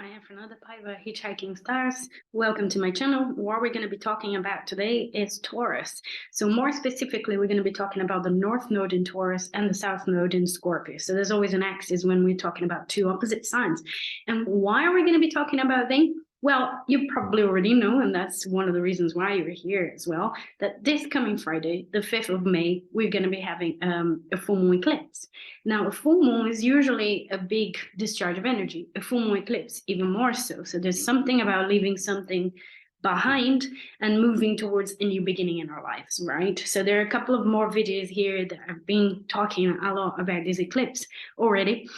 I am Fernanda Paiva, Hitchhiking Stars. Welcome to my channel. What we're going to be talking about today is Taurus. So more specifically, we're going to be talking about the North Node in Taurus and the South Node in Scorpio. So there's always an axis when we're talking about two opposite signs. And why are we going to be talking about them? Well, you probably already know, and that's one of the reasons why you're here as well, that this coming Friday, the 5th of May, we're going to be having a full moon eclipse. Now, a full moon is usually a big discharge of energy. A full moon eclipse, even more so. So there's something about leaving something behind and moving towards a new beginning in our lives, right? So there are a couple of more videos here that I've been talking a lot about this eclipse already.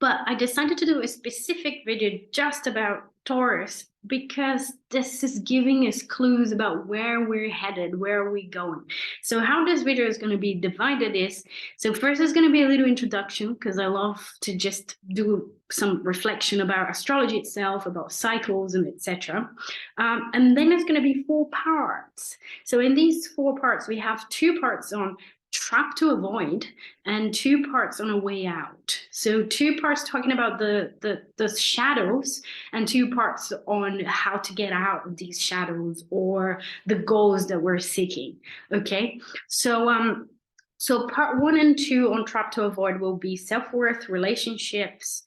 But I decided to do a specific video just about Taurus because this is giving us clues about where we're headed, where are we going. So how this video is going to be divided is, so first is going to be a little introduction because I love to just do some reflection about astrology itself, about cycles and etc. And then it's going to be 4 parts. So in these 4 parts, we have 2 parts on trap to avoid and 2 parts on a way out. So 2 parts talking about the shadows and 2 parts on how to get out of these shadows or the goals that we're seeking. Okay, so part 1 and 2 on trap to avoid will be self-worth, relationships,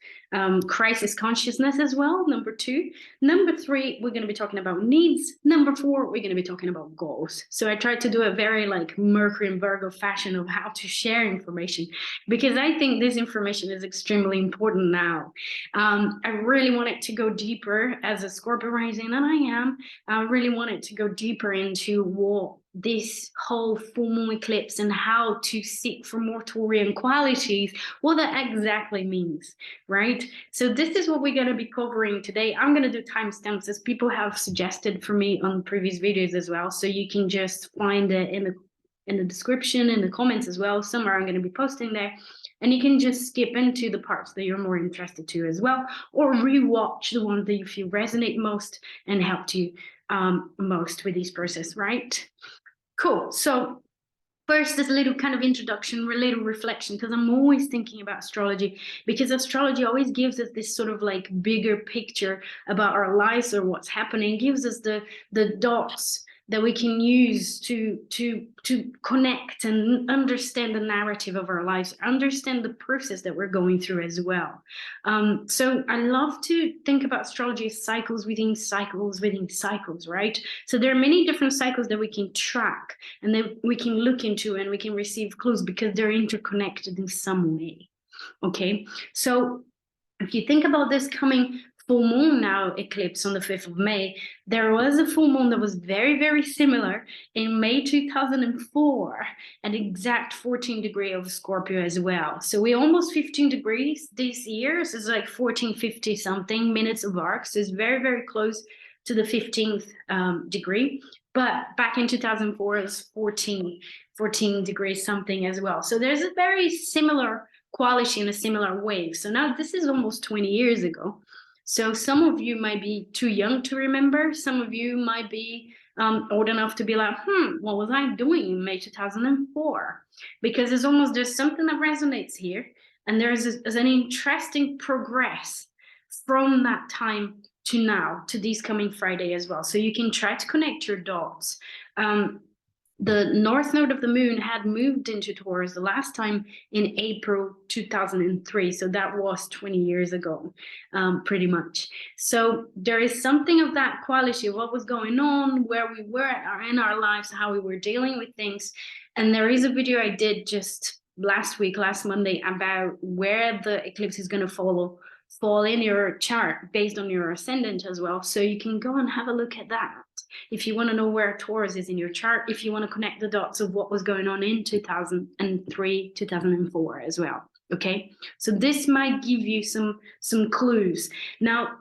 crisis consciousness as well, number 2. Number 3, we're going to be talking about needs. Number 4, we're going to be talking about goals. So I tried to do a very like Mercury and Virgo fashion of how to share information, because I think this information is extremely important now. I really wanted to go deeper as a Scorpio rising, and I really wanted to go deeper into what this whole full moon eclipse and how to seek for more Taurian qualities, what that exactly means, right? So this is what we're going to be covering today. I'm going to do timestamps as people have suggested for me on previous videos as well, so you can just find it in the description, in the comments as well. Somewhere I'm going to be posting there, and you can just skip into the parts that you're more interested to as well, or rewatch the ones that you feel resonate most and helped you most with this process, right? Cool. So first, this little kind of introduction, a little reflection, because I'm always thinking about astrology, because astrology always gives us this sort of like bigger picture about our lives or what's happening, gives us the dots that we can use to connect and understand the narrative of our lives, understand the process that we're going through as well. So I love to think about astrology as cycles within cycles within cycles, right? So there are many different cycles that we can track and that we can look into and we can receive clues because they're interconnected in some way. Okay, so if you think about this coming full moon now eclipse on the 5th of May, there was a full moon that was very, very similar in May 2004 at exact 14 degrees of Scorpio as well. So we're almost 15 degrees this year. So it's like 1450 something minutes of arc. So it's very, very close to the 15th degree. But back in 2004, it was 14 degrees something as well. So there's a very similar quality in a similar wave. So now this is almost 20 years ago. So some of you might be too young to remember. Some of you might be old enough to be like, what was I doing in May 2004? Because there's something that resonates here. And there's an interesting progress from that time to now, to this coming Friday as well. So you can try to connect your dots. The North Node of the Moon had moved into Taurus the last time in April 2003. So that was 20 years ago, pretty much. So there is something of that quality of what was going on, where we were in our lives, how we were dealing with things. And there is a video I did just last Monday, about where the eclipse is going to fall in your chart based on your ascendant as well. So you can go and have a look at that if you want to know where Taurus is in your chart, if you want to connect the dots of what was going on in 2003, 2004 as well. Okay, so this might give you some clues. Now,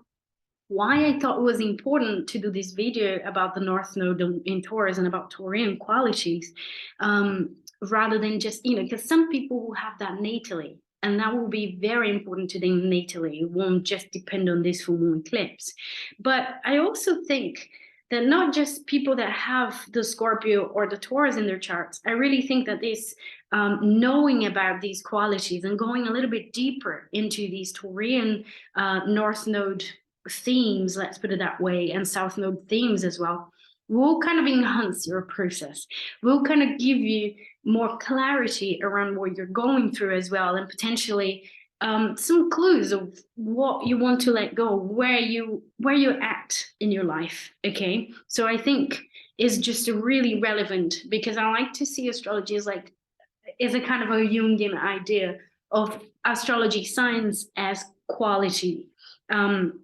why I thought it was important to do this video about the North Node in Taurus and about Taurian qualities, rather than just, because some people will have that natally, and that will be very important to them natally. It won't just depend on this full moon eclipse. But I also think that not just people that have the Scorpio or the Taurus in their charts, I really think that this knowing about these qualities and going a little bit deeper into these Taurian North Node themes, let's put it that way, and South Node themes as well, will kind of enhance your process, will kind of give you more clarity around what you're going through as well, and potentially some clues of what you want to let go, where you're at in your life. Okay, so I think is just really relevant, because I like to see astrology as like is a kind of a Jungian idea of astrology science as quality, time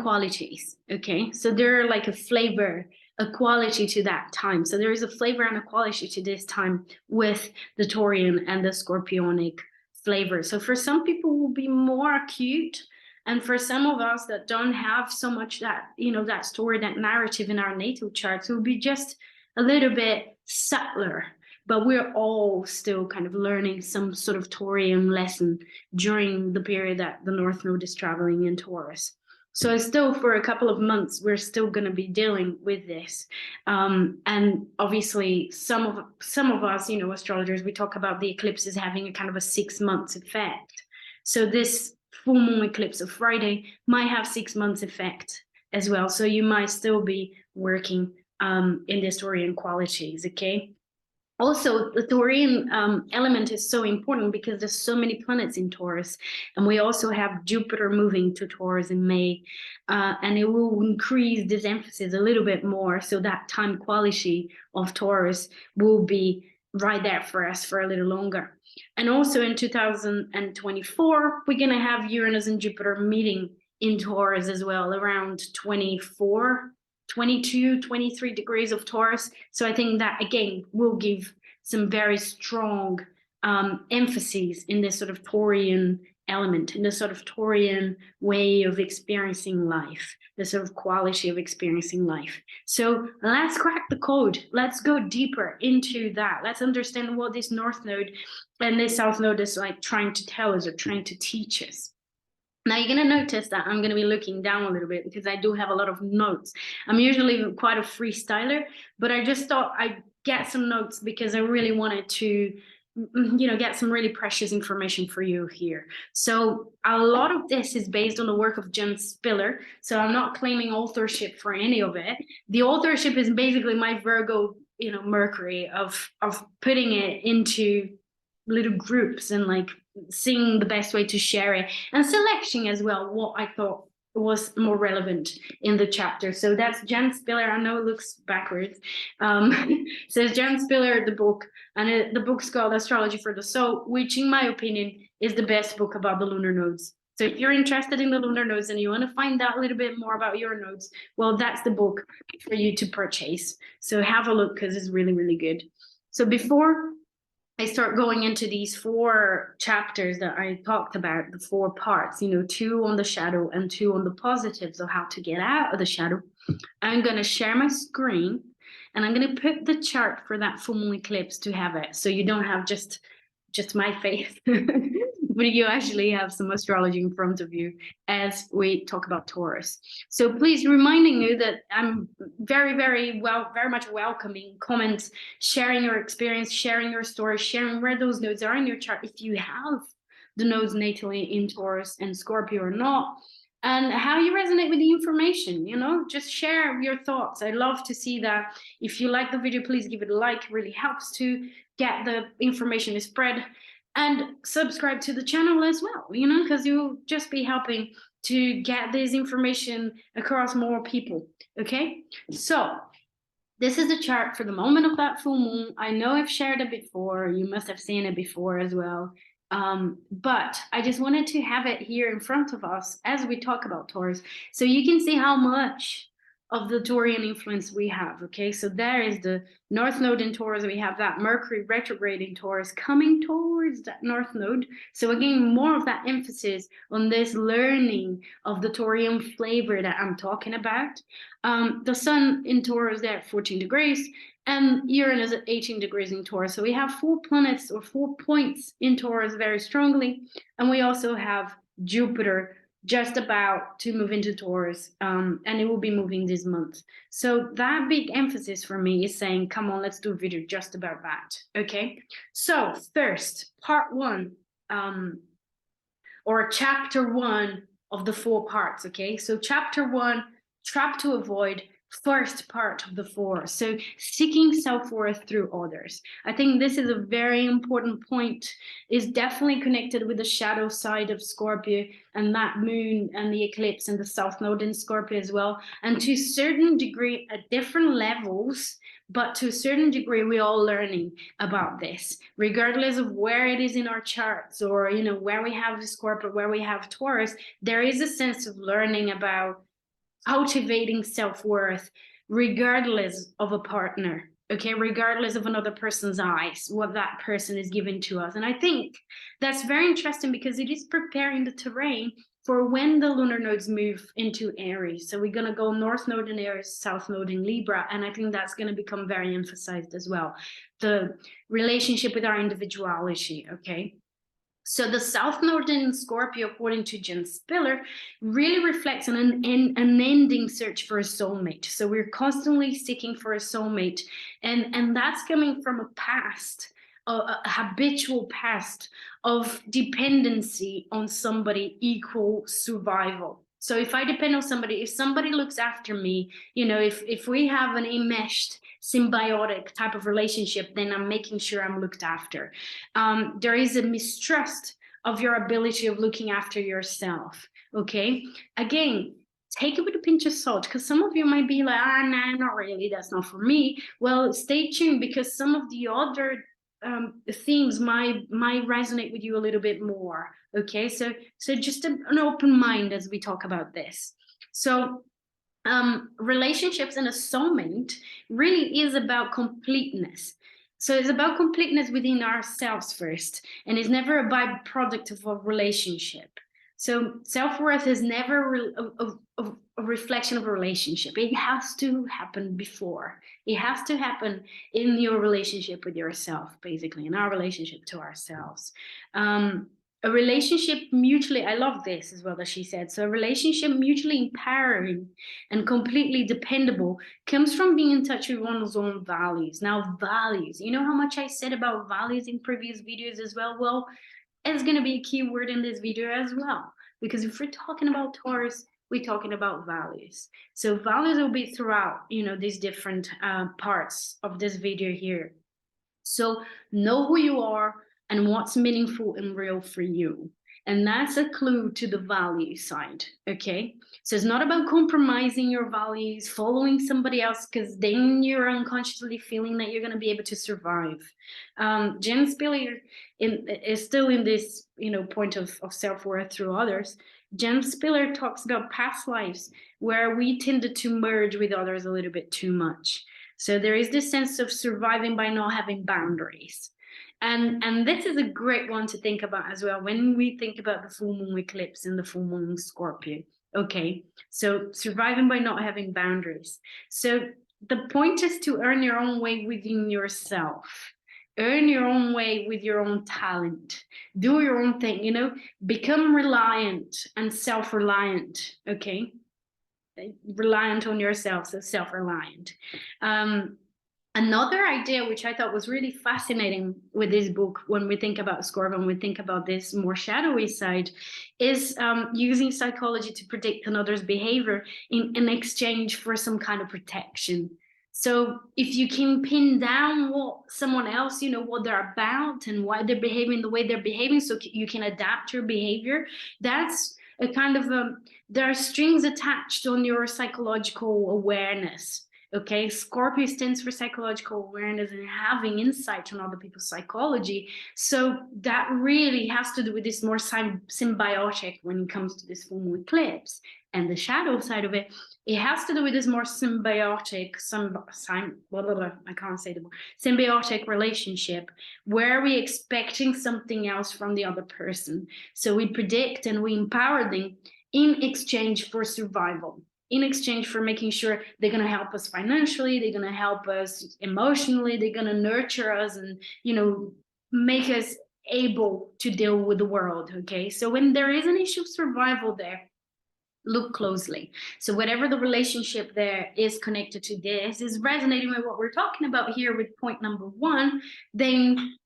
qualities. Okay, so they're like a flavor, a quality to that time. So there is a flavor and a quality to this time with the Taurian and the Scorpionic flavor. So for some people will be more acute, and for some of us that don't have so much that, you know, that story, that narrative in our natal charts, it will be just a little bit subtler. But we're all still kind of learning some sort of Taurian lesson during the period that the North Node is traveling in Taurus. So still for a couple of months, we're still going to be dealing with this. And obviously some of us, you know, astrologers, we talk about the eclipses having a kind of a 6 months effect. So this full moon eclipse of Friday might have 6 months effect as well. So you might still be working in the Taurian qualities, okay? Also, the Taurian element is so important because there's so many planets in Taurus, and we also have Jupiter moving to Taurus in May, and it will increase this emphasis a little bit more, so that time quality of Taurus will be right there for us for a little longer. And also in 2024, we're going to have Uranus and Jupiter meeting in Taurus as well, around 24, 22, 23 degrees of Taurus. So I think that, again, will give some very strong emphasis in this sort of Taurian element, in the sort of Taurian way of experiencing life, the sort of quality of experiencing life. So let's crack the code. Let's go deeper into that. Let's understand what this North Node and this South Node is like trying to tell us or trying to teach us. Now you're going to notice that I'm going to be looking down a little bit because I do have a lot of notes. I'm usually quite a freestyler, but I just thought I'd get some notes because I really wanted to, you know, get some really precious information for you here. So a lot of this is based on the work of Jen Spiller. So I'm not claiming authorship for any of it. The authorship is basically my Virgo, you know, Mercury of putting it into little groups and like seeing the best way to share it and selecting as well what I thought was more relevant in the chapter. So that's Jen Spiller. I know it looks backwards. Says Jen Spiller, the book, and the book's called Astrology for the Soul, which in my opinion is the best book about the lunar nodes. So if you're interested in the lunar nodes and you want to find out a little bit more about your nodes, well, that's the book for you to purchase. So have a look because it's really, really good. So before I start going into these 4 chapters that I talked about, the 4 parts, you know, 2 on the shadow and 2 on the positives of how to get out of the shadow, I'm going to share my screen and I'm going to put the chart for that full moon eclipse to have it. So you don't have just my face, but you actually have some astrology in front of you as we talk about Taurus. So please, reminding you that I'm very much welcoming comments, sharing your experience, sharing your story, sharing where those nodes are in your chart, if you have the nodes natally in Taurus and Scorpio or not, and how you resonate with the information, you know, just share your thoughts. I love to see that. If you like the video, please give it a like. It really helps to get the information spread, and subscribe to the channel as well, you know, because you'll just be helping to get this information across more people. Okay, so this is the chart for the moment of that full moon. I know I've shared it before, you must have seen it before as well, but I just wanted to have it here in front of us as we talk about Taurus, so you can see how much of the Taurian influence we have. Okay, so there is the North Node in Taurus. We have that Mercury retrograde in Taurus coming towards that North Node. So again, more of that emphasis on this learning of the Taurian flavor that I'm talking about. The Sun in Taurus there at 14 degrees, and Uranus at 18 degrees in Taurus. So we have 4 planets or 4 points in Taurus very strongly, and we also have Jupiter just about to move into Taurus, and it will be moving this month. So that big emphasis for me is saying, come on, let's do a video just about that. Okay, so first, part 1, or chapter 1 of the 4 parts, okay? So chapter 1, trap to avoid, first part of the 4. So seeking self-worth through others. I think this is a very important point, is definitely connected with the shadow side of Scorpio and that moon and the eclipse and the South Node in Scorpio as well. And to a certain degree at different levels, but to a certain degree, we're all learning about this, regardless of where it is in our charts, or, you know, where we have Scorpio, where we have Taurus. There is a sense of learning about cultivating self-worth regardless of a partner, okay, regardless of another person's eyes, what that person is giving to us. And I think that's very interesting because it is preparing the terrain for when the lunar nodes move into Aries. So we're going to go North Node in Aries, South Node in Libra, and I think that's going to become very emphasized as well, the relationship with our individuality, okay? So the South Node in Scorpio, according to Jen Spiller, really reflects on an ending search for a soulmate. So we're constantly seeking for a soulmate, and that's coming from a past, a habitual past of dependency on somebody equal survival. So if I depend on somebody, if somebody looks after me, you know, if we have an enmeshed symbiotic type of relationship, then I'm making sure I'm looked after. There is a mistrust of your ability of looking after yourself, okay? Again, take it with a pinch of salt, because some of you might be like, nah, not really, that's not for me. Well, stay tuned, because some of the other themes might resonate with you a little bit more, okay? So just an open mind as we talk about this. So relationships and a soulmate really is about completeness. So it's about completeness within ourselves first, and it's never a byproduct of a relationship. So self-worth is never a reflection of a relationship. It has to happen before. It has to happen in your relationship with yourself, basically, in our relationship to ourselves. A relationship mutually, I love this as well that she said, so a relationship mutually empowering and completely dependable comes from being in touch with one's own values. Now, values, you know how much I said about values in previous videos as well? Well, it's going to be a key word in this video as well, because if we're talking about Taurus, we're talking about values. So values will be throughout, you know, these different parts of this video here. So know who you are and what's meaningful and real for you. And that's a clue to the value side, okay? So it's not about compromising your values, following somebody else, because then you're unconsciously feeling that you're going to be able to survive. Jen Spiller is still in this, you know, point of self-worth through others. Jen Spiller talks about past lives where we tended to merge with others a little bit too much. So there is this sense of surviving by not having boundaries. And this is a great one to think about as well when we think about the full moon eclipse and the full moon Scorpio. Okay, so surviving by not having boundaries. So the point is to earn your own way within yourself. Earn your own way with your own talent. Do your own thing, you know, become reliant and self-reliant, okay? Reliant on yourself, so self-reliant. Another idea which I thought was really fascinating with this book, when we think about Scorpio, when we think about this more shadowy side, is using psychology to predict another's behavior in exchange for some kind of protection. So if you can pin down what someone else, you know, what they're about and why they're behaving the way they're behaving, so you can adapt your behavior, that's a kind of there are strings attached on your psychological awareness. Okay, Scorpio stands for psychological awareness and having insight on other people's psychology. So that really has to do with this more symbiotic when it comes to this full moon eclipse. And the shadow side of it, it has to do with this more symbiotic, I can't say the word, symbiotic relationship where we're expecting something else from the other person. So we predict and we empower them in exchange for survival, in exchange for making sure they're going to help us financially, they're going to help us emotionally, they're going to nurture us and, you know, make us able to deal with the world, okay? So when there is an issue of survival there, Look closely. So whatever the relationship there is connected to this is resonating with what we're talking about here with point number 1, then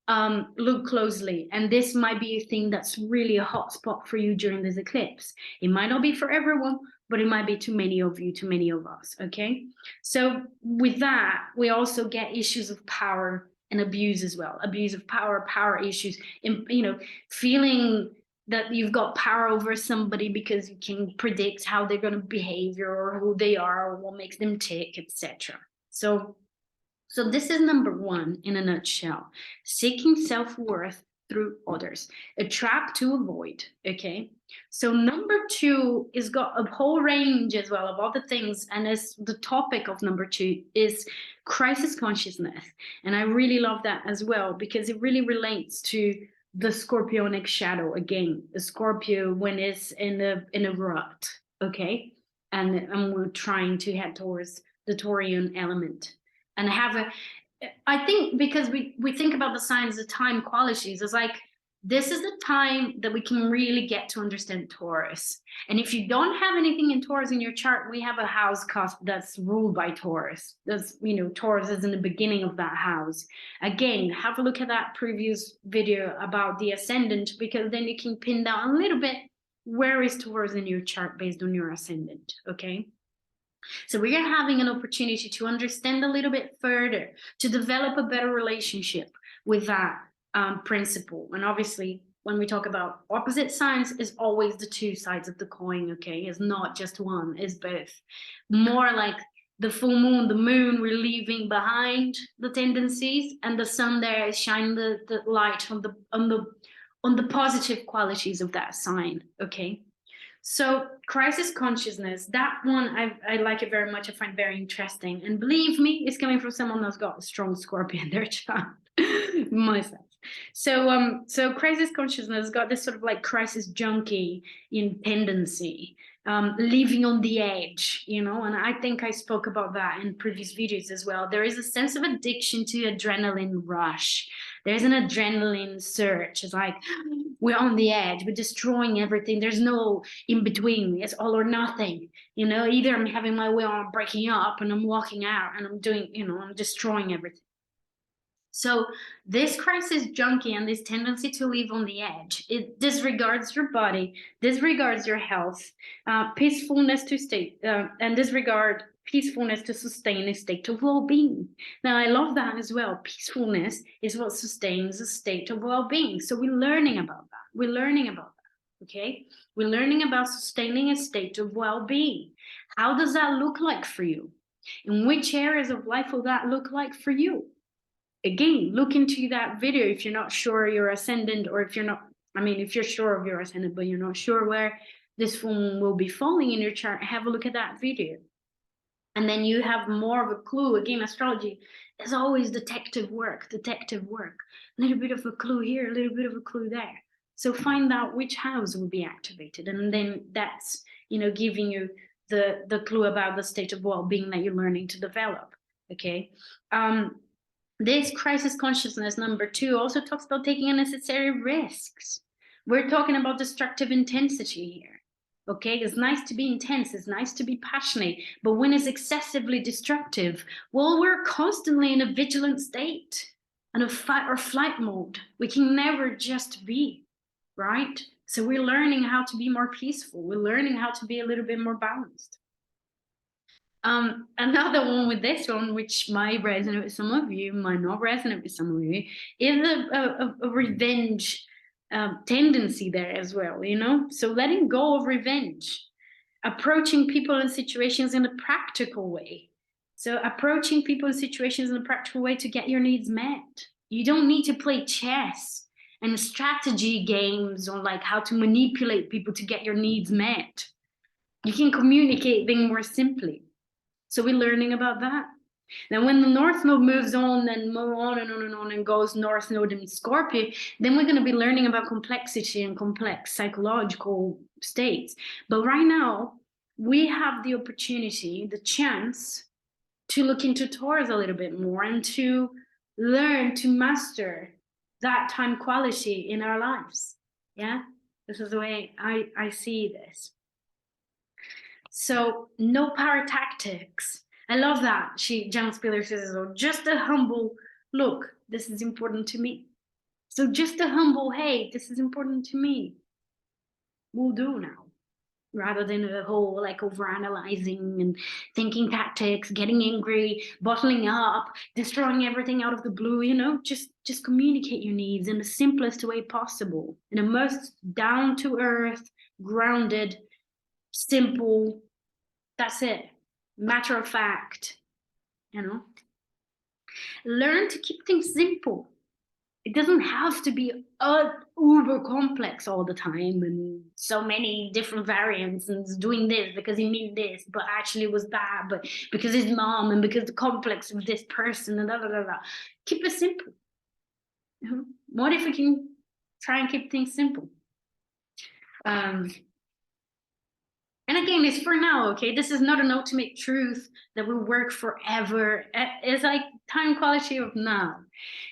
look closely. And this might be a thing that's really a hot spot for you during this eclipse. It might not be for everyone, but it might be too many of you, too many of us, okay? So with that, we also get issues of power and abuse as well. Abuse of power, power issues, you know, feeling that you've got power over somebody because you can predict how they're going to behave or who they are or what makes them tick, etc. So this is number 1 in a nutshell. Seeking self-worth through others, a trap to avoid, okay? So number 2 is got a whole range as well of other things, and as the topic of number 2 is crisis consciousness. And I really love that as well because it really relates to the Scorpionic shadow again. The Scorpio when it's in a rut, okay, and we're trying to head towards the Taurian element, and I think because we think about the signs, the time qualities, it's like this is the time that we can really get to understand Taurus. And if you don't have anything in Taurus in your chart, we have a house cusp that's ruled by Taurus. That's, you know, Taurus is in the beginning of that house. Again, have a look at that previous video about the ascendant, because then you can pin down a little bit where is Taurus in your chart based on your ascendant, okay? So we are having an opportunity to understand a little bit further, to develop a better relationship with that principle. And obviously, when we talk about opposite signs, is always the 2 sides of the coin, okay? It's not just one, it's both. More like the full moon, the moon, we're leaving behind the tendencies, and the sun there is shining the light on the positive qualities of that sign, okay? So crisis consciousness, that one, I like it very much. I find very interesting. And believe me, it's coming from someone that's got a strong Scorpio in their chart, myself. So crisis consciousness got this sort of like crisis junkie in tendency, living on the edge, you know, and I think I spoke about that in previous videos as well. There is a sense of addiction to adrenaline rush. There's an adrenaline surge. It's like we're on the edge, we're destroying everything. There's no in between. It's all or nothing. You know, either I'm having my way or I'm breaking up and I'm walking out and I'm doing, you know, I'm destroying everything. So this crisis junkie and this tendency to live on the edge, it disregards your body, disregards your health, peacefulness to state, and disregard peacefulness to sustain a state of well-being. Now, I love that as well. Peacefulness is what sustains a state of well-being. So we're learning about that. We're learning about that, okay? We're learning about sustaining a state of well-being. How does that look like for you? In which areas of life will that look like for you? Again, look into that video if you're not sure your ascendant, or if you're not, I mean, if you're sure of your ascendant, but you're not sure where this full moon will be falling in your chart, have a look at that video. And then you have more of a clue. Again, astrology is always detective work, a little bit of a clue here, a little bit of a clue there. So find out which house will be activated. And then that's, you know, giving you the clue about the state of well-being that you're learning to develop, okay? This crisis consciousness number 2 also talks about taking unnecessary risks. We're talking about destructive intensity here. Okay, it's nice to be intense, it's nice to be passionate, but when it's excessively destructive, well, we're constantly in a vigilant state and a fight or flight mode. We can never just be, right? So we're learning how to be more peaceful. We're learning how to be a little bit more balanced. Another one with this one, which might resonate with some of you, might not resonate with some of you, is a revenge tendency there as well, you know? So letting go of revenge, approaching people and situations in a practical way. So approaching people and situations in a practical way to get your needs met. You don't need to play chess and strategy games on like how to manipulate people to get your needs met. You can communicate things more simply. So we're learning about that. Then when the North Node moves on and move on and on and on and goes North Node in Scorpio, then we're going to be learning about complexity and complex psychological states. But right now, we have the opportunity, the chance to look into Taurus a little bit more and to learn to master that time quality in our lives. Yeah, this is the way I see this. So no power tactics. I love that. Jan Spiller says, so just a humble look, this is important to me. So just a humble, hey, this is important to me, will do now. Rather than a whole like overanalyzing and thinking tactics, getting angry, bottling up, destroying everything out of the blue, you know, just communicate your needs in the simplest way possible, in the most down to earth, grounded, simple, that's it, matter of fact, you know. Learn to keep things simple. It doesn't have to be uber complex all the time and so many different variants and doing this because he mean this, but actually it was that, but because his mom and because the complex of this person and da da da da. Keep it simple. What if we can try and keep things simple? And again, it's for now, okay? This is not an ultimate truth that will work forever. It's like time quality of now.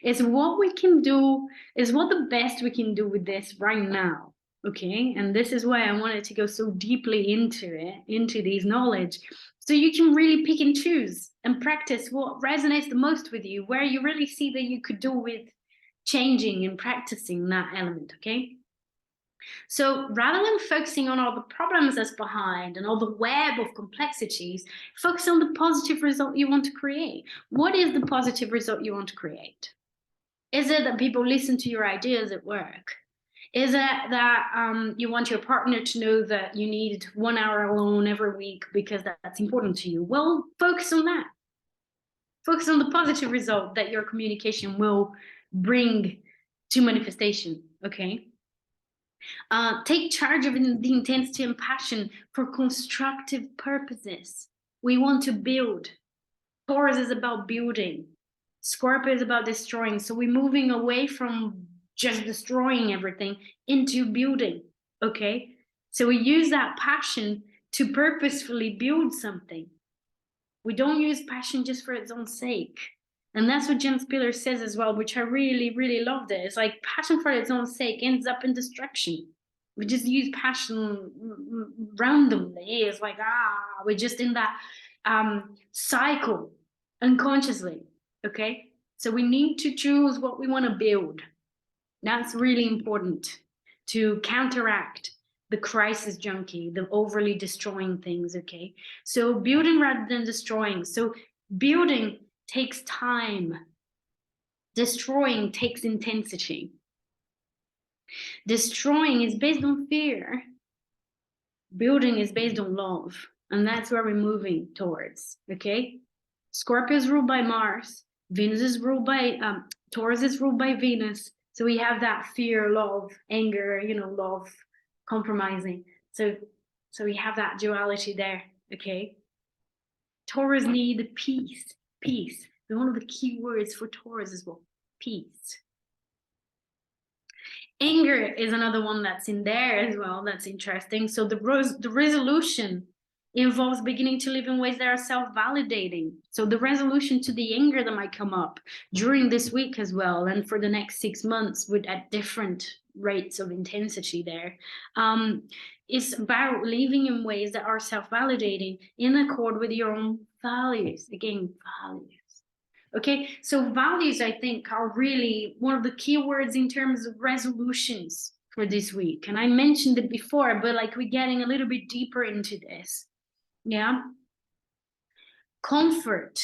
It's what we can do, is what the best we can do with this right now, okay? And this is why I wanted to go so deeply into it, into these knowledge, so you can really pick and choose and practice what resonates the most with you, where you really see that you could do with changing and practicing that element, okay? So rather than focusing on all the problems that's behind and all the web of complexities, focus on the positive result you want to create. What is the positive result you want to create? Is it that people listen to your ideas at work? Is it that you want your partner to know that you need 1 hour alone every week because that's important to you? Well, focus on that. Focus on the positive result that your communication will bring to manifestation, okay? Take charge of the intensity and passion for constructive purposes. We want to build. Taurus is about building. Scorpio is about destroying. So we're moving away from just destroying everything into building, okay? So we use that passion to purposefully build something. We don't use passion just for its own sake. And that's what Jan Spiller says as well, which I really, really loved it. It's like passion for its own sake ends up in destruction. We just use passion randomly. It's like, we're just in that cycle unconsciously, okay? So we need to choose what we want to build. That's really important to counteract the crisis junkie, the overly destroying things, okay? So building rather than destroying. So building takes time. Destroying takes intensity. Destroying is based on fear. Building is based on love. And that's where we're moving towards, okay? Scorpio is ruled by Mars. Venus is ruled by, Taurus is ruled by Venus. So we have that fear, love, anger, you know, love, compromising. So we have that duality there, okay? Taurus need peace, peace. And one of the key words for Taurus as well, peace. Anger is another one that's in there as well. That's interesting. So the resolution involves beginning to live in ways that are self-validating. So the resolution to the anger that might come up during this week as well, and for the next 6 months at different rates of intensity there, is about living in ways that are self-validating in accord with your own values. Again, values. Okay, so values, I think, are really one of the key words in terms of resolutions for this week. And I mentioned it before, but like we're getting a little bit deeper into this. Yeah. Comfort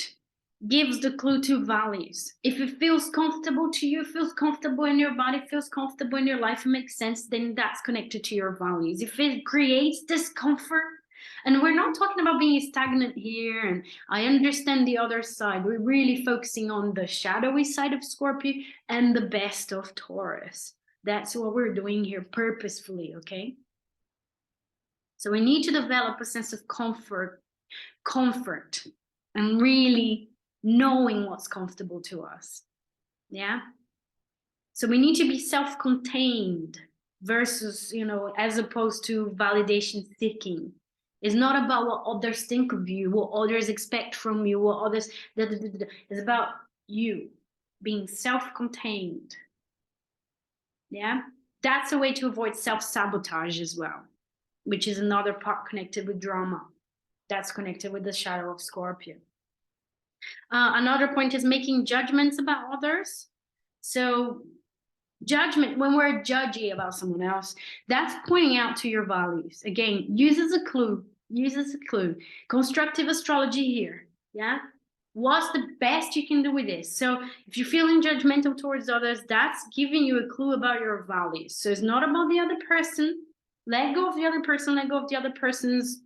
gives the clue to values. If it feels comfortable to you, feels comfortable in your body, feels comfortable in your life, it makes sense, then that's connected to your values. If it creates discomfort, and we're not talking about being stagnant here, and I understand the other side. We're really focusing on the shadowy side of Scorpio and the best of Taurus. That's what we're doing here purposefully, okay? So we need to develop a sense of comfort, and really knowing what's comfortable to us, yeah? So we need to be self-contained versus, you know, as opposed to validation seeking. It's not about what others think of you, what others expect from you, what others, it's about you being self-contained, yeah? That's a way to avoid self-sabotage as well, which is another part connected with drama. That's connected with the shadow of Scorpio. Another point is making judgments about others. So judgment, when we're judgy about someone else, that's pointing out to your values. Again, use as a clue. Constructive astrology here. Yeah. What's the best you can do with this? So if you're feeling judgmental towards others, that's giving you a clue about your values. So it's not about the other person. Let go of the other person, let go of the other person's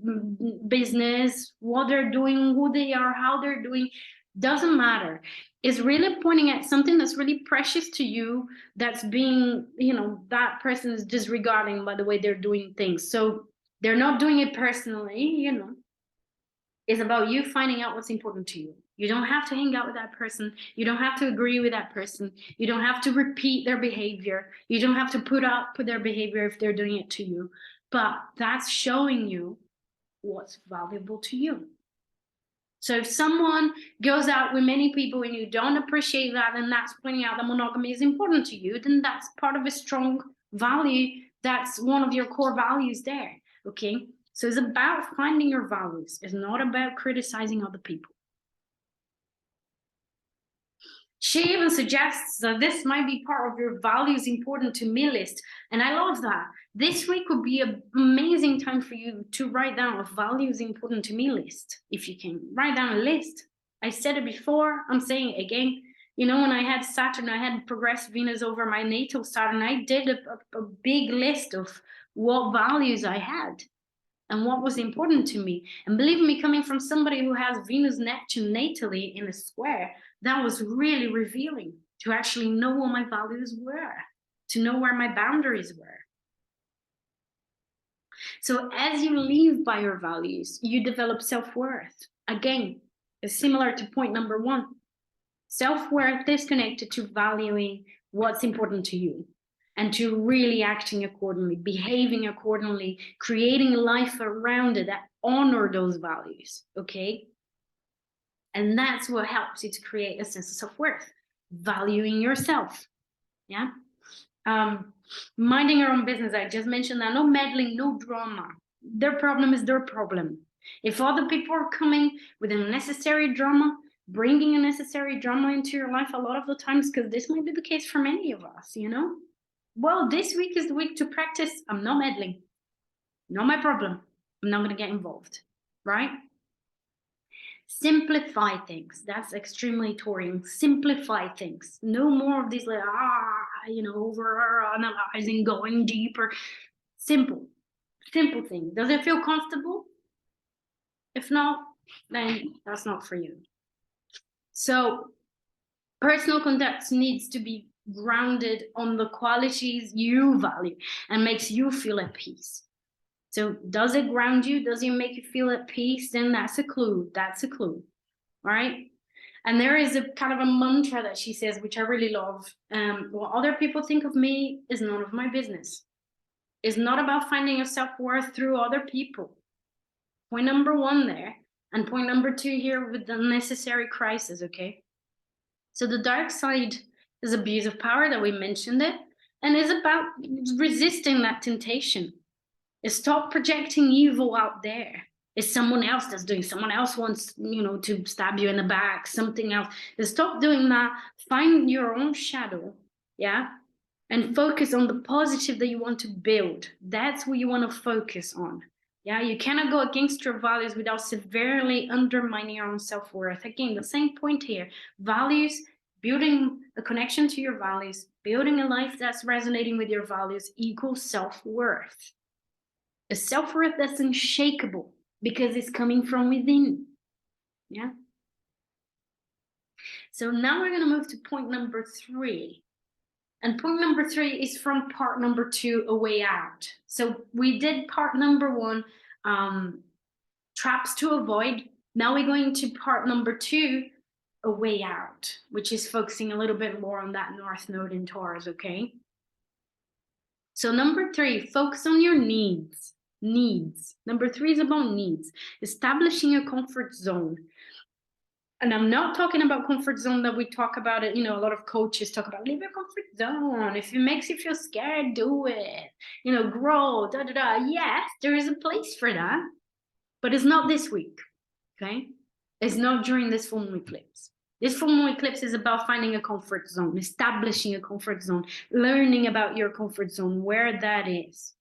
business, what they're doing, who they are, how they're doing. Doesn't matter. It's really pointing at something that's really precious to you, that's being, that person is disregarding by the way they're doing things. So they're not doing it personally, It's about you finding out what's important to you. You don't have to hang out with that person. You don't have to agree with that person. You don't have to repeat their behavior. You don't have to put up with their behavior if they're doing it to you. But that's showing you what's valuable to you. So if someone goes out with many people and you don't appreciate that, and that's pointing out that monogamy is important to you, then that's part of a strong value. That's one of your core values there, okay? So it's about finding your values. It's not about criticizing other people. She even suggests that this might be part of your values important to me list. And I love that. This week would be an amazing time for you to write down a values important to me list. If you can write down a list. I said it before, I'm saying it again. When I had Saturn, I had progressed Venus over my natal Saturn. I did a big list of what values I had and what was important to me. And believe me, coming from somebody who has Venus Neptune natally in a square, that was really revealing to actually know what my values were, to know where my boundaries were. So as you live by your values, you develop self-worth. Again, it's similar to point number 1. Self-worth is connected to valuing what's important to you and to really acting accordingly, behaving accordingly, creating a life around it that honor those values, okay? And that's what helps you to create a sense of self-worth, valuing yourself, yeah? Minding your own business, I just mentioned that, no meddling, no drama. Their problem is their problem. If other people are coming with unnecessary drama, bringing unnecessary drama into your life a lot of the times, because this might be the case for many of us, Well, this week is the week to practice. I'm not meddling. Not my problem. I'm not going to get involved, right? Simplify things. That's extremely Taurian. Simplify things. No more of these, over analyzing, going deeper. Simple thing. Does it feel comfortable? If not, then that's not for you. So personal conduct needs to be grounded on the qualities you value and makes you feel at peace. So does it ground you? Does it make you feel at peace? Then that's a clue. All right? And there is a kind of a mantra that she says, which I really love. What other people think of me is none of my business. It's not about finding your self-worth through other people. Point number 1 there. And point number 2 here with the necessary crisis, okay? So the dark side is abuse of power, that we mentioned it, and is about resisting that temptation. Stop projecting evil out there. It's someone else that's doing. Someone else wants, to stab you in the back, something else. Stop doing that. Find your own shadow, yeah? And focus on the positive that you want to build. That's what you want to focus on. Yeah, you cannot go against your values without severely undermining your own self-worth. Again, the same point here. Values, building a connection to your values, building a life that's resonating with your values equals self-worth. A self-worth that's unshakable because it's coming from within. Yeah. So now we're going to move to point number 3. And point number 3 is from part number 2, a way out. So we did part number 1, traps to avoid. Now we're going to part number 2, a way out, which is focusing a little bit more on that North Node in Taurus, okay? So number 3, focus on your needs. Number 3 is about needs. Establishing a comfort zone. And I'm not talking about comfort zone that we talk about it. A lot of coaches talk about leave your comfort zone. If it makes you feel scared, do it. Grow, Yes, there is a place for that. But it's not this week, okay? It's not during this full moon eclipse. This full moon eclipse is about finding a comfort zone, establishing a comfort zone, learning about your comfort zone, where that is.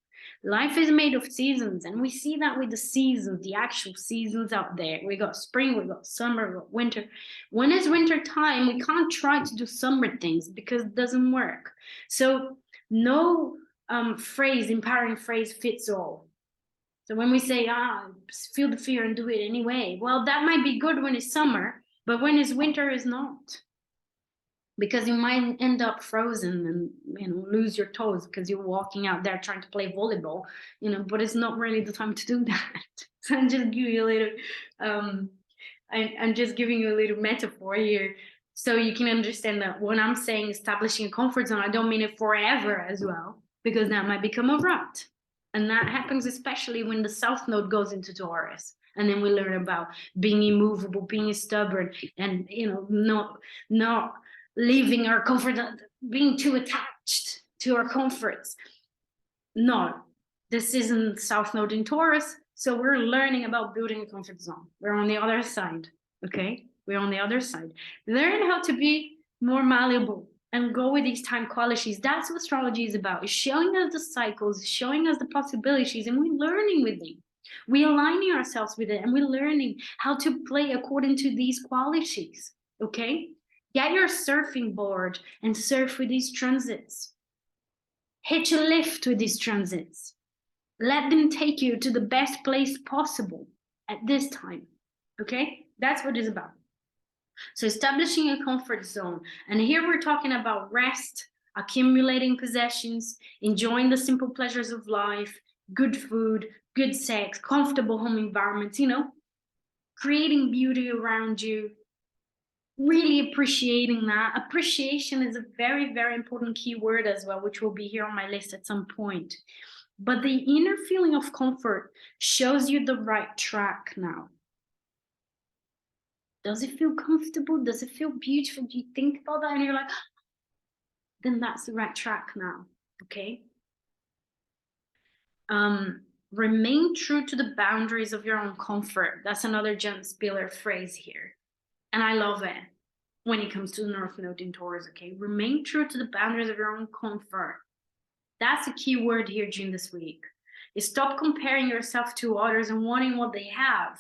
Life is made of seasons, and we see that with the seasons, the actual seasons out there. We got spring, we got summer, we got winter. When it's winter time, we can't try to do summer things because it doesn't work. So no empowering phrase fits all. So when we say, feel the fear and do it anyway, well, that might be good when it's summer, but when it's winter, it's not. Because you might end up frozen and lose your toes because you're walking out there trying to play volleyball, but it's not really the time to do that. So I'm just giving you a little, I'm just giving you a little metaphor here so you can understand that when I'm saying establishing a comfort zone, I don't mean it forever as well, because that might become a rut. And that happens especially when the South Node goes into Taurus. And then we learn about being immovable, being stubborn, and not leaving our comfort, being too attached to our comforts. No, this isn't South Node in Taurus, so we're learning about building a comfort zone. We're on the other side, okay? We're on the other side. Learn how to be more malleable and go with these time qualities. That's what astrology is about. It's showing us the cycles, showing us the possibilities, and we're learning with them. We're aligning ourselves with it, and we're learning how to play according to these qualities, okay? Get your surfing board and surf with these transits. Hitch a lift with these transits. Let them take you to the best place possible at this time, okay? That's what it's about. So establishing a comfort zone. And here we're talking about rest, accumulating possessions, enjoying the simple pleasures of life, good food, good sex, comfortable home environments, creating beauty around you, really appreciating that. Appreciation is a very, very important keyword as well, which will be here on my list at some point. But the inner feeling of comfort shows you the right track now. Does it feel comfortable? Does it feel beautiful? Do you think about that and you're like, then that's the right track now, okay? Remain true to the boundaries of your own comfort. That's another Jen Spiller phrase here. And I love it when it comes to the North Node in Taurus, okay? Remain true to the boundaries of your own comfort. That's a key word here during this week. Is stop comparing yourself to others and wanting what they have,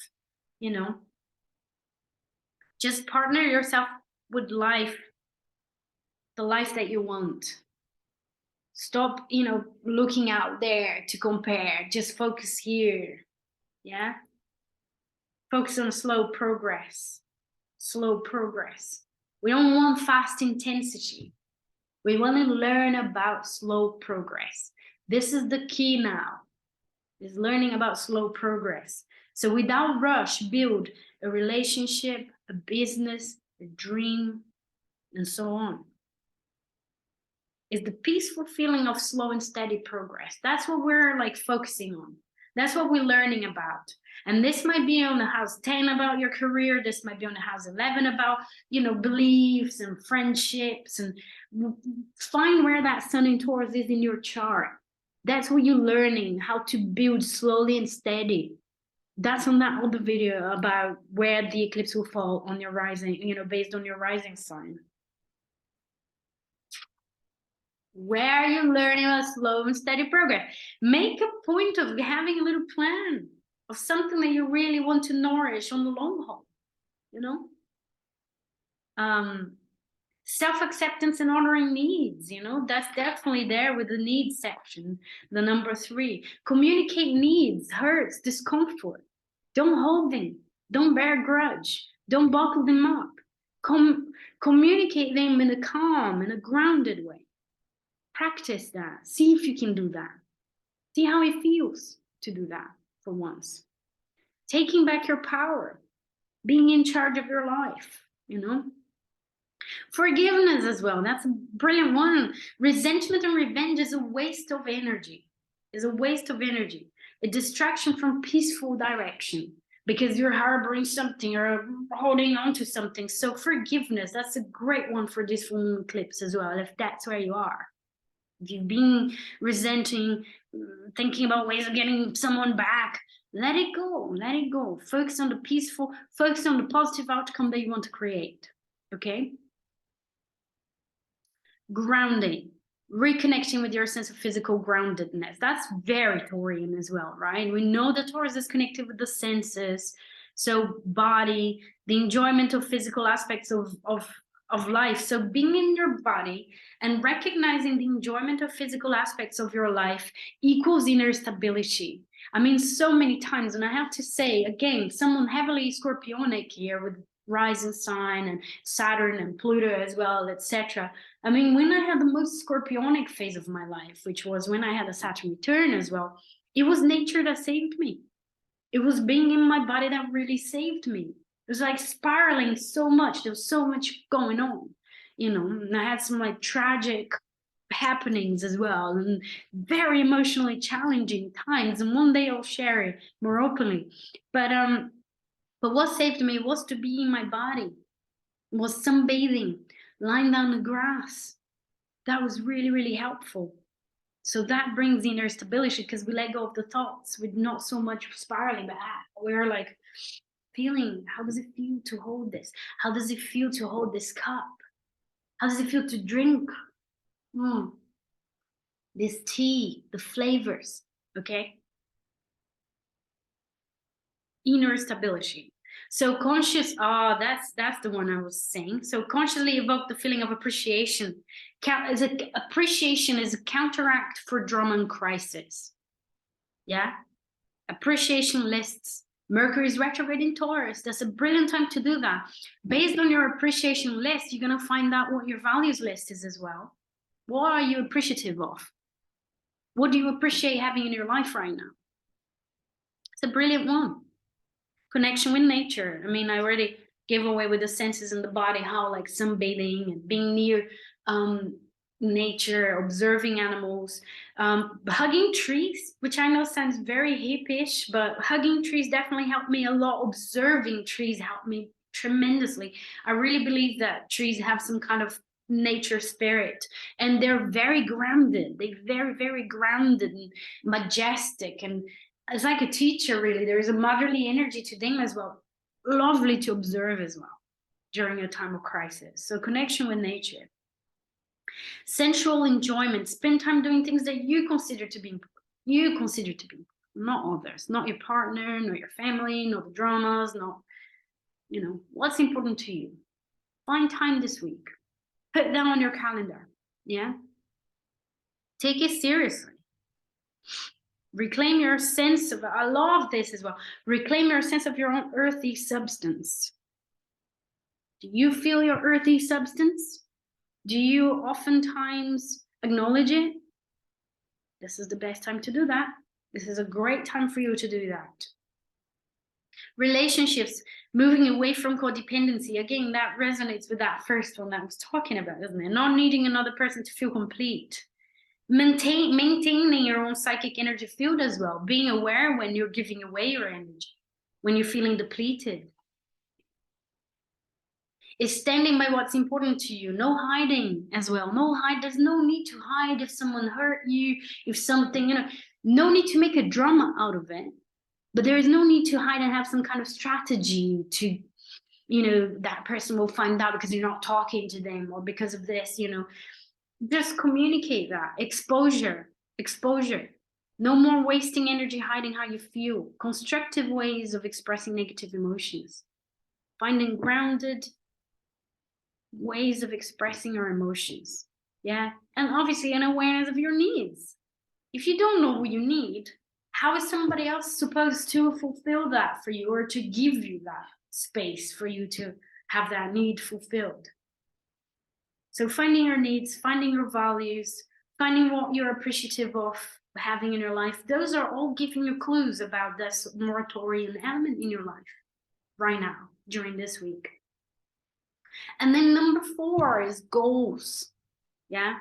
Just partner yourself with life, the life that you want. Stop, looking out there to compare. Just focus here, yeah? Focus on slow progress. Slow progress. We don't want fast intensity. We want to learn about slow progress. This is the key now, is learning about slow progress. So without rush, build a relationship, a business, a dream, and so on. It's the peaceful feeling of slow and steady progress. That's what we're focusing on. That's what we're learning about. And this might be on the house 10 about your career. This might be on the house 11 about, beliefs and friendships. And find where that sun in Taurus is in your chart. That's what you're learning, how to build slowly and steady. That's on that other video about where the eclipse will fall on your rising, based on your rising sign. Where are you learning about slow and steady progress? Make a point of having a little plan of something that you really want to nourish on the long haul, Self-acceptance and honoring needs, that's definitely there with the needs section, the number 3. Communicate needs, hurts, discomfort. Don't hold them. Don't bear a grudge. Don't bottle them up. Communicate them in a calm, in a grounded way. Practice that. See if you can do that. See how it feels to do that for once. Taking back your power. Being in charge of your life, Forgiveness as well. That's a brilliant one. Resentment and revenge is a waste of energy. A distraction from peaceful direction because you're harboring something or holding on to something. So forgiveness, that's a great one for this full moon eclipse as well, if that's where you are. If you've been resenting, thinking about ways of getting someone back, Let it go, let it go. Focus on the peaceful, focus on the positive outcome that you want to create, okay? Grounding, reconnecting with your sense of physical groundedness. That's very Taurian as well, right? We know that Taurus is connected with the senses, so body, the enjoyment of physical aspects of life. So being in your body and recognizing the enjoyment of physical aspects of your life equals inner stability. I mean, so many times, and I have to say, again, someone heavily Scorpionic here with rising sign and Saturn and Pluto as well, etc. I mean, when I had the most Scorpionic phase of my life, which was when I had a Saturn return as well, it was nature that saved me. It was being in my body that really saved me. It was like spiraling so much. There was so much going on, you know, and I had some like tragic happenings as well, and very emotionally challenging times. And one day I'll share it more openly. But what saved me was to be in my body, was sunbathing, lying down the grass. That was really, really helpful. So that brings inner stability because we let go of the thoughts with not so much spiraling back. We're like feeling, how does it feel to hold this? How does it feel to hold this cup? How does it feel to drink this tea, the flavors, okay? Inner stability. So conscious, that's the one I was saying. So consciously evoke the feeling of appreciation. Appreciation is a counteract for drama and crisis. Yeah, appreciation lists. Mercury is retrograde in Taurus. That's a brilliant time to do that. Based on your appreciation list, you're gonna find out what your values list is as well. What are you appreciative of? What do you appreciate having in your life right now? It's a brilliant one. Connection with nature. I mean, I already gave away with the senses in the body how like sunbathing and being near nature, observing animals, hugging trees, which I know sounds very hippish, but hugging trees definitely helped me a lot. Observing trees helped me tremendously. I really believe that trees have some kind of nature spirit, and they're very grounded. They're very, very grounded and majestic, and as like a teacher, really, there is a motherly energy to them as well. Lovely to observe as well during a time of crisis. So connection with nature. Sensual enjoyment. Spend time doing things that you consider to be important. You consider to be important, not others, not your partner, not your family, not the dramas, not, you know, what's important to you. Find time this week. Put that on your calendar. Yeah. Take it seriously. Reclaim your sense of, I love this as well. Reclaim your sense of your own earthy substance. Do you feel your earthy substance? Do you oftentimes acknowledge it? This is the best time to do that. This is a great time for you to do that. Relationships, moving away from codependency. Again, that resonates with that first one that I was talking about, isn't it? Not needing another person to feel complete. Maintaining your own psychic energy field as well. Being aware when you're giving away your energy, when you're feeling depleted. Is standing by what's important to you. No hiding as well. There's no need to hide if someone hurt you, if something, you know, no need to make a drama out of it. But there is no need to hide and have some kind of strategy to, you know, that person will find out because you're not talking to them or because of this, you know. Just communicate that. Exposure. No more wasting energy hiding how you feel. Constructive ways of expressing negative emotions. Finding grounded ways of expressing your emotions. Yeah. And obviously an awareness of your needs. If you don't know what you need, how is somebody else supposed to fulfill that for you or to give you that space for you to have that need fulfilled? So finding your needs, finding your values, finding what you're appreciative of having in your life, those are all giving you clues about this more Taurian element in your life right now, during this week. And then number 4 is goals. Yeah.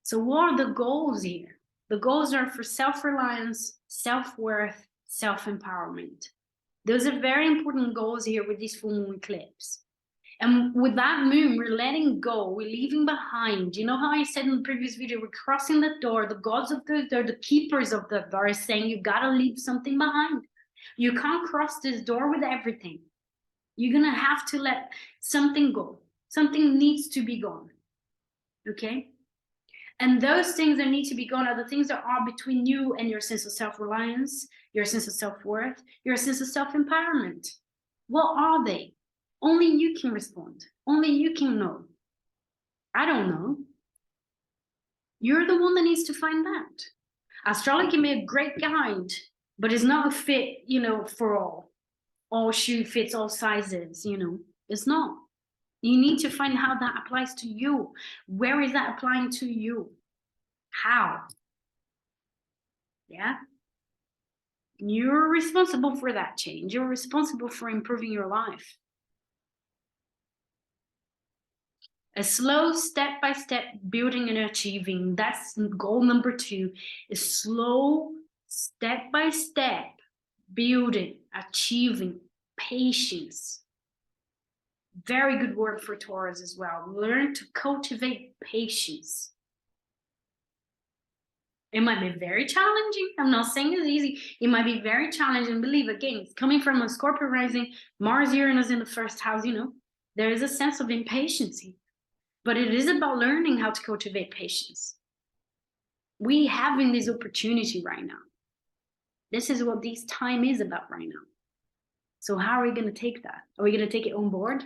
So what are the goals here? The goals are for self-reliance, self-worth, self-empowerment. Those are very important goals here with this full moon eclipse. And with that moon, we're letting go, we're leaving behind. You know how I said in the previous video, we're crossing the door. The gods of the door, the keepers of the door, is saying you gotta leave something behind. You can't cross this door with everything. You're gonna have to let something go. Something needs to be gone. Okay? And those things that need to be gone are the things that are between you and your sense of self-reliance, your sense of self-worth, your sense of self-empowerment. What are they? Only you can respond. Only you can know. I don't know. You're the one that needs to find that. Astrology can be a great guide, but it's not a fit, you know, for all. All shoe fits all sizes, you know. It's not. You need to find how that applies to you. Where is that applying to you? How? Yeah? You're responsible for that change. You're responsible for improving your life. A slow step-by-step building and achieving. That's goal number 2, is slow step-by-step building, achieving, patience. Very good word for Taurus as well. Learn to cultivate patience. It might be very challenging. I'm not saying it's easy. It might be very challenging. Believe, again, it's coming from a Scorpio rising, Mars Uranus in the first house, you know. There is a sense of impatience. But it is about learning how to cultivate patience. We having this opportunity right now. This is what this time is about right now. So how are we going to take that? Are we going to take it on board?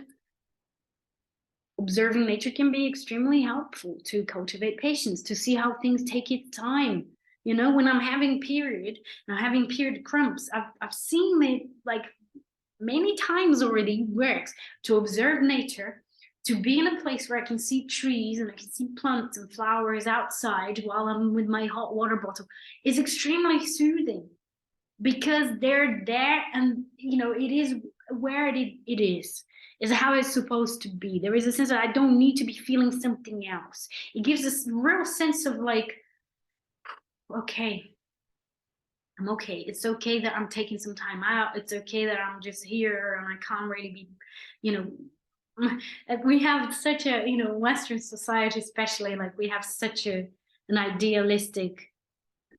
Observing nature can be extremely helpful to cultivate patience, to see how things take its time. You know, when I'm having period, and I'm having period cramps, I've seen it like many times already works to observe nature, to be in a place where I can see trees and I can see plants and flowers outside while I'm with my hot water bottle is extremely soothing, because they're there, and you know, it is where it is how it's supposed to be. There is a sense that I don't need to be feeling something else. It gives us a real sense of like, okay, I'm okay. It's okay that I'm taking some time out. It's okay that I'm just here and I can't really be, you know, we have such a, you know, Western society especially, like we have such an idealistic,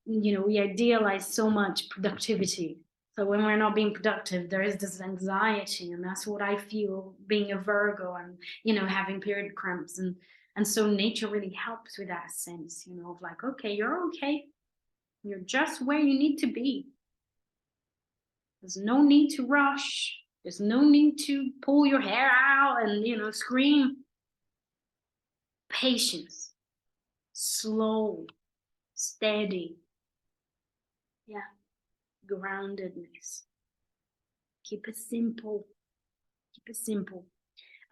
you know, we idealize so much productivity. So when we're not being productive, there is this anxiety, and that's what I feel being a Virgo and, you know, having period cramps. And so nature really helps with that sense, you know, of like, okay, you're okay. You're just where you need to be. There's no need to rush. There's no need to pull your hair out and, you know, scream. Patience, slow, steady. Yeah, groundedness. Keep it simple. Keep it simple.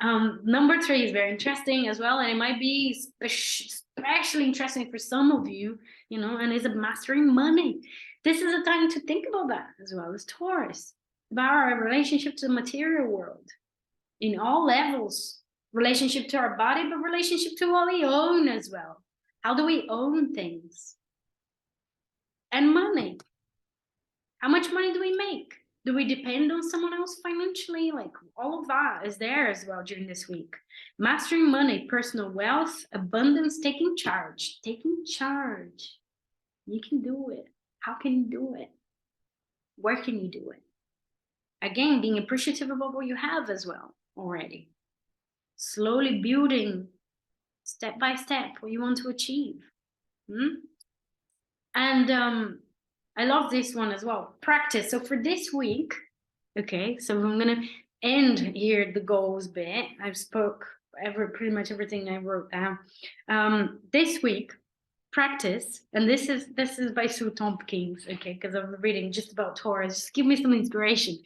Number 3 is very interesting as well, and it might be especially interesting for some of you, you know, and it's mastering money. This is a time to think about that as well as Taurus, about our relationship to the material world in all levels, relationship to our body, but relationship to what we own as well. How do we own things? And money. How much money do we make? Do we depend on someone else financially? Like all of that is there as well during this week. Mastering money, personal wealth, abundance, taking charge. Taking charge. You can do it. How can you do it? Where can you do it? Again, being appreciative about what you have as well already. Slowly building step by step what you want to achieve. And I love this one as well. Practice. So for this week, okay, so I'm gonna end here the goals bit. I've spoke pretty much everything I wrote down. This week, practice, and this is by Sue Tompkins, okay, because I'm reading just about Taurus. Just give me some inspiration,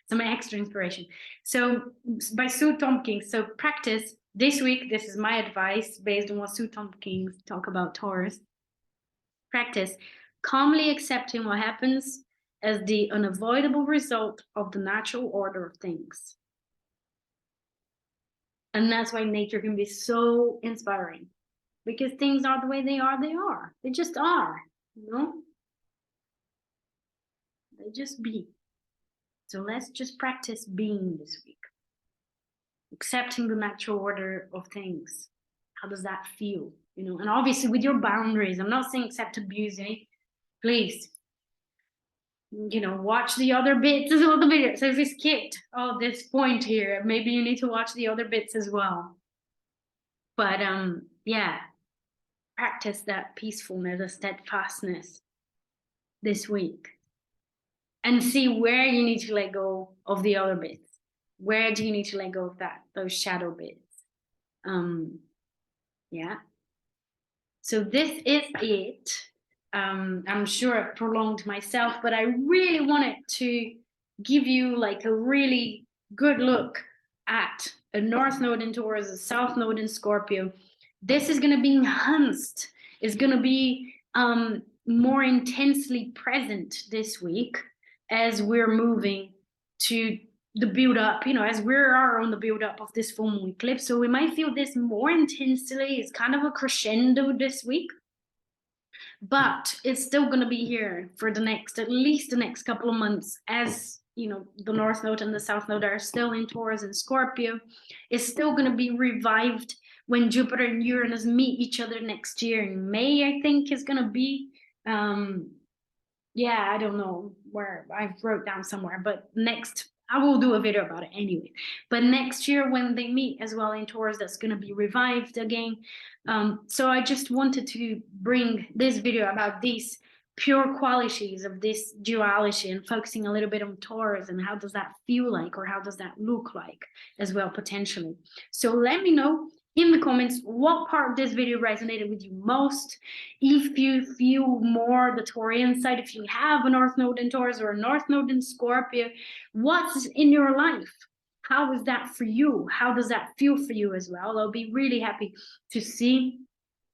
some extra inspiration. So by Sue Tompkins. So practice this week. This is my advice based on what Sue Tompkins talk about Taurus. Practice calmly accepting what happens as the unavoidable result of the natural order of things. And that's why nature can be so inspiring, because things are the way they are. They just are, you know? They just be. So let's just practice being this week. accepting the natural order of things. How does that feel? You know, and obviously with your boundaries, I'm not saying accept abusing, please. You know, watch the other bits of the video. So if you skipped this point here, maybe you need to watch the other bits as well. But yeah, practice that peacefulness, the steadfastness this week, and see where you need to let go of the other bits. Where do you need to let go of those shadow bits? Yeah. So this is it. I'm sure I've prolonged myself, but I really wanted to give you like a really good look at a North Node in Taurus, a South Node in Scorpio. This is going to be enhanced. It's going to be more intensely present this week as we're moving to the build up, you know, as we are on the build up of this full moon eclipse. So we might feel this more intensely. It's kind of a crescendo this week, but it's still going to be here for at least the next couple of months, as you know, the North Node and the South Node are still in Taurus and Scorpio. It's still going to be revived when Jupiter and Uranus meet each other next year in May, I think is going to be. Yeah, I don't know where I wrote down somewhere, but I will do a video about it anyway. But next year when they meet as well in Taurus, that's going to be revived again. So I just wanted to bring this video about these pure qualities of this duality and focusing a little bit on Taurus and how does that feel like, or how does that look like as well, potentially. So let me know in the comments what part of this video resonated with you most. If you feel more the Taurian side, if you have a North Node in Taurus or a North Node in Scorpio, what's in your life? How is that for you? How does that feel for you as well? I'll be really happy to see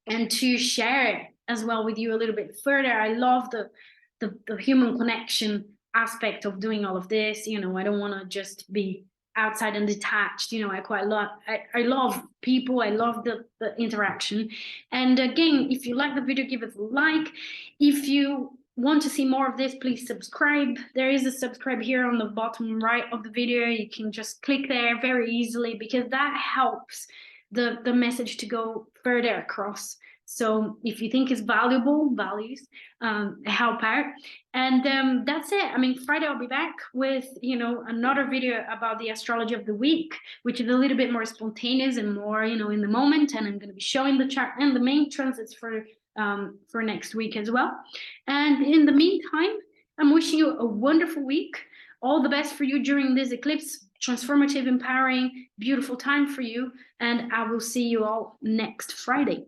and to share it as well with you a little bit further. I love the human connection aspect of doing all of this. You know, I don't want to just be outside and detached. You know, I love people. I love the interaction. And again, if you like the video, give it a like. If you want to see more of this, please subscribe. There is a subscribe here on the bottom right of the video. You can just click there very easily, because that helps the message to go further across. So if you think it's valuable, values help out. And that's it. I mean, Friday I'll be back with, you know, another video about the astrology of the week, which is a little bit more spontaneous and more, you know, in the moment. And I'm going to be showing the chart and the main transits for next week as well. And in the meantime, I'm wishing you a wonderful week. All the best for you during this eclipse. Transformative, empowering, beautiful time for you. And I will see you all next Friday.